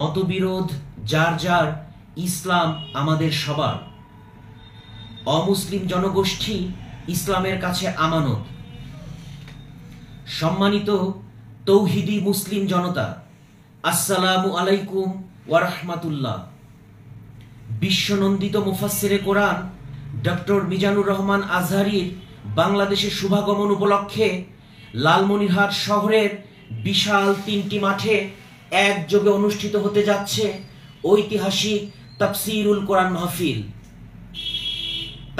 মতবিরোধ যার যার, ইসলাম আমাদের সবার। অমুসলিম জনগোষ্ঠী ইসলামের কাছে আমানত। সম্মানিত তৌহিদি মুসলিম জনতা, আসসালামু আলাইকুম ওয়া রাহমাতুল্লাহ। বিশ্বনন্দিত মুফাসসিরে কোরআন ডক্টর মিজানুর রহমান আজহারীর বাংলাদেশে শুভাগমন উপলক্ষে লালমনিরহাট শহরের বিশাল ৩টি মাঠে একযোগে অনুষ্ঠিত হতে যাচ্ছে ঐতিহাসিক তাফসীরুল কোরআন মাহফিল।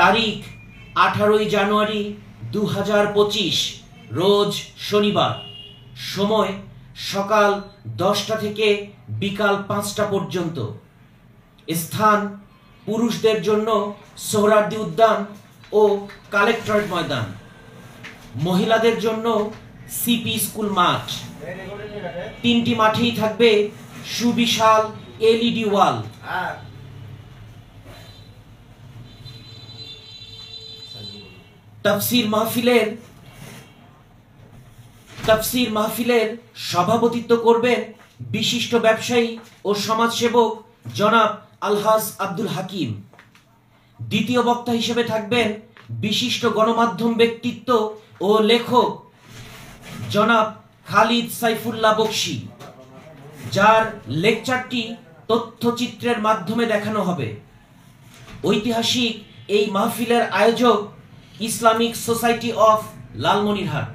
তারিখ 18 জানুয়ারি 2025, রোজ শনিবার। সময় সকাল 10টা থেকে বিকাল 5টা পর্যন্ত। স্থান পুরুষদের জন্য সোহরাওয়ার্দী উদ্যান ও কালেক্টরেট ময়দান, মহিলাদের জন্য সিপি স্কুল মাঠ। 3টি মাঠেই থাকবে সুবিশাল এলইডি ওয়াল। তাফসীর মাহফিলের সভাপতিত্ব করবেন বিশিষ্ট ব্যবসায়ী ও সমাজসেবক জনাব আলহাজ আব্দুল হাকিম। দ্বিতীয় বক্তা হিসেবে থাকবেন বিশিষ্ট গণমাধ্যম ব্যক্তিত্ব ও লেখক জনাব খালিদ সাইফুল্লাহ বকশী, যার লেকচারটি তথ্যচিত্রের মাধ্যমে দেখানো হবে। ঐতিহাসিক এই মাহফিলের আয়োজক ইসলামিক সোসাইটি অফ লালমনিরহাট।